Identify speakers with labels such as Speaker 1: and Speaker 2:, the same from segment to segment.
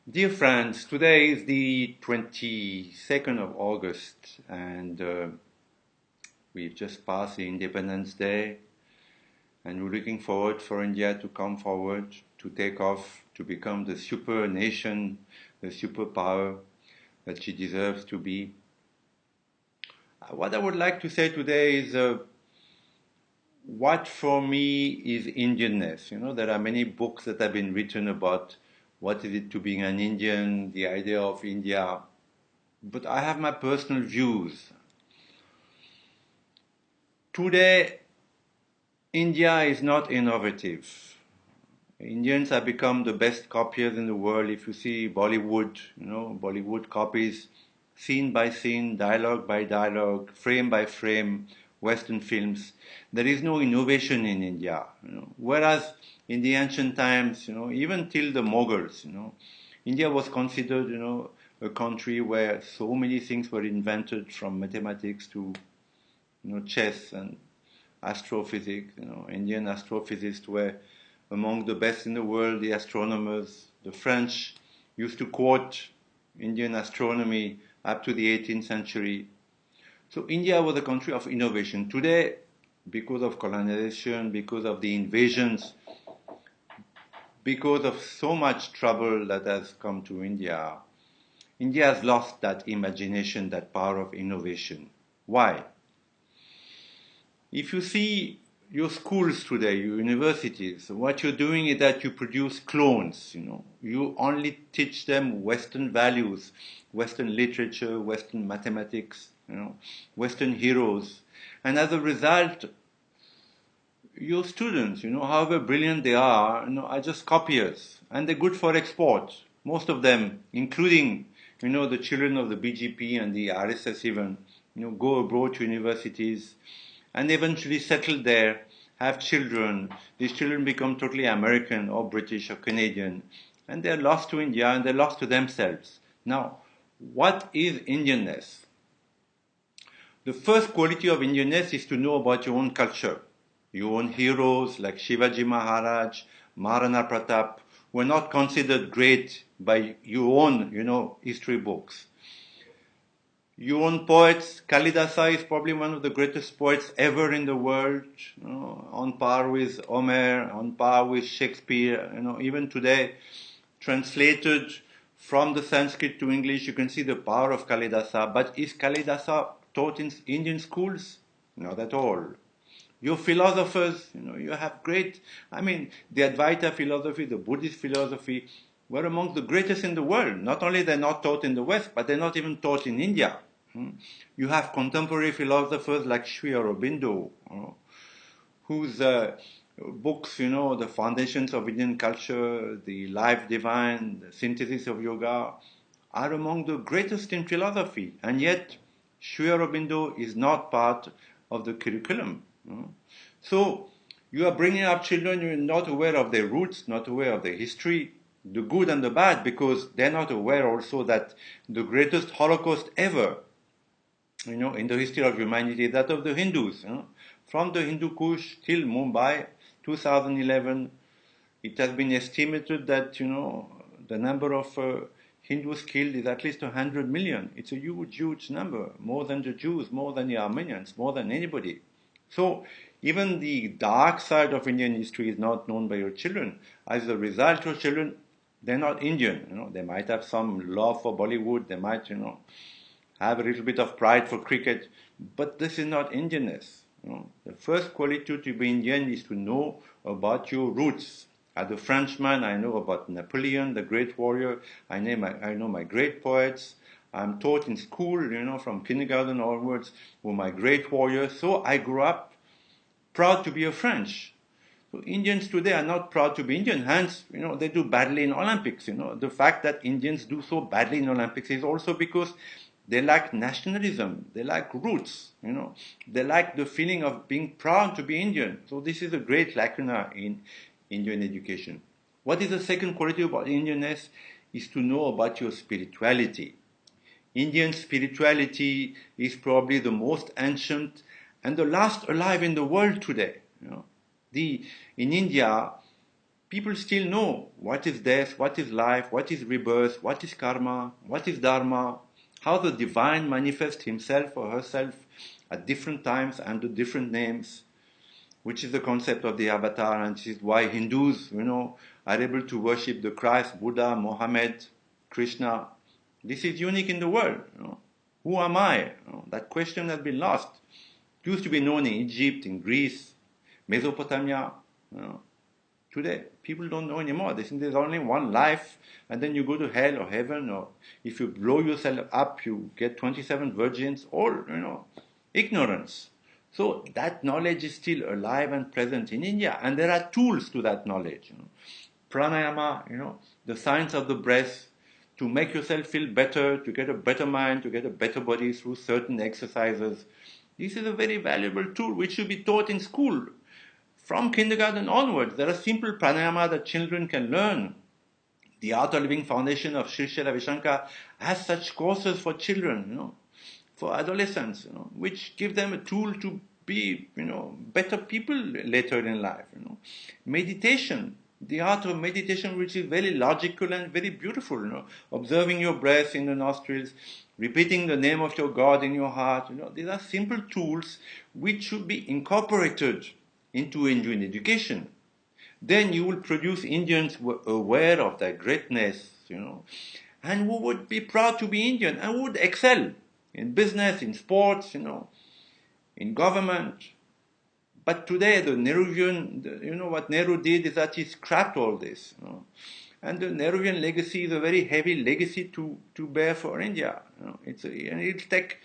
Speaker 1: Dear friends, today is the 22nd of August, and we've just passed the Independence Day, and we're looking forward for India to come forward, to take off, to become the super nation, the superpower that she deserves to be. What I would like to say today is what for me is Indianness. You know, there are many books that have been written about what is it to being an Indian, the idea of India. But I have my personal views. Today, India is not innovative. Indians have become the best copiers in the world. If you see Bollywood, Bollywood copies scene by scene, dialogue by dialogue, frame by frame, Western films. There is no innovation in India. Whereas in the ancient times, even till the Mughals, India was considered, a country where so many things were invented, from mathematics to, chess and astrophysics. Indian astrophysicists were among the best in the world. The astronomers, the French, used to quote Indian astronomy up to the 18th century. So India was a country of innovation. Today, because of colonization, because of the invasions, because of so much trouble that has come to India, India has lost that imagination, that power of innovation. Why? If you see your schools today, your universities, what you're doing is that you produce clones, You only teach them Western values, Western literature, Western mathematics, Western heroes. And as a result, your students, however brilliant they are just copiers. And they're good for export. Most of them, including, the children of the BJP and the RSS even, go abroad to universities and eventually settle there, have children. These children become totally American or British or Canadian, and they're lost to India and they're lost to themselves. Now, what is Indianness? The first quality of Indianness is to know about your own culture. Your own heroes like Shivaji Maharaj, Maharana Pratap were not considered great by your own, history books. Your own poets, Kalidasa is probably one of the greatest poets ever in the world, on par with Homer, on par with Shakespeare. Even today, translated from the Sanskrit to English, you can see the power of Kalidasa. But is Kalidasa taught in Indian schools? Not at all. Your philosophers, you have the Advaita philosophy, the Buddhist philosophy, were among the greatest in the world. Not only they're not taught in the West, but they're not even taught in India. You have contemporary philosophers like Sri Aurobindo, whose books, The Foundations of Indian Culture, The Life Divine, The Synthesis of Yoga, are among the greatest in philosophy. And yet, Sri Aurobindo is not part of the curriculum. So, you are bringing up children, you're not aware of their roots, not aware of their history, the good and the bad, because they're not aware also that the greatest Holocaust ever, in the history of humanity, that of the Hindus. From the Hindu Kush till Mumbai, 2011, it has been estimated that, the number of Hindus killed is at least 100 million. It's a huge, huge number, more than the Jews, more than the Armenians, more than anybody. So even the dark side of Indian history is not known by your children. As a result, your children, they're not Indian. They might have some love for Bollywood. They might, have a little bit of pride for cricket. But this is not Indianness. The first quality to be Indian is to know about your roots. As a Frenchman, I know about Napoleon, the great warrior. I know my great poets. I'm taught in school, from kindergarten onwards, were my great warriors. So I grew up proud to be a French. So Indians today are not proud to be Indian. Hence, they do badly in Olympics. The fact that Indians do so badly in Olympics is also because they lack nationalism. They lack roots. They lack the feeling of being proud to be Indian. So this is a great lacuna in Indian education. What is the second quality about Indianness? Is to know about your spirituality. Indian spirituality is probably the most ancient and the last alive in the world today. In India, people still know what is death, what is life, what is rebirth, what is karma, what is dharma, how the divine manifests himself or herself at different times under different names, which is the concept of the avatar, and this is why Hindus, are able to worship the Christ, Buddha, Mohammed, Krishna. This is unique in the world. Who am I? That question has been lost. It used to be known in Egypt, in Greece, Mesopotamia. Today, people don't know anymore. They think there's only one life, and then you go to hell or heaven, or if you blow yourself up, you get 27 virgins, all, ignorance. So that knowledge is still alive and present in India, and there are tools to that knowledge. Pranayama, the science of the breath, to make yourself feel better, to get a better mind, to get a better body through certain exercises. This is a very valuable tool which should be taught in school. From kindergarten onwards, there are simple pranayama that children can learn. The Art of Living Foundation of Sri Sri Ravi Shankar has such courses for children, for adolescents, which give them a tool to be, better people later in life. Meditation, the art of meditation, which is very logical and very beautiful, observing your breath in the nostrils, repeating the name of your God in your heart, these are simple tools which should be incorporated into Indian education. Then you will produce Indians who are aware of their greatness, and who would be proud to be Indian and would excel in business, in sports, in government. But today, the Nehruvian, what Nehru did is that he scrapped all this. And the Nehruvian legacy is a very heavy legacy to bear for India. And it'll take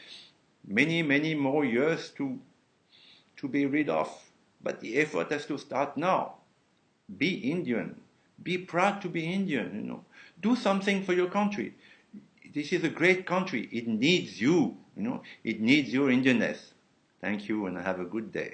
Speaker 1: many, many more years to be rid of. But the effort has to start now. Be Indian. Be proud to be Indian, Do something for your country. This is a great country. It needs you, It needs your Indianness. Thank you, and have a good day.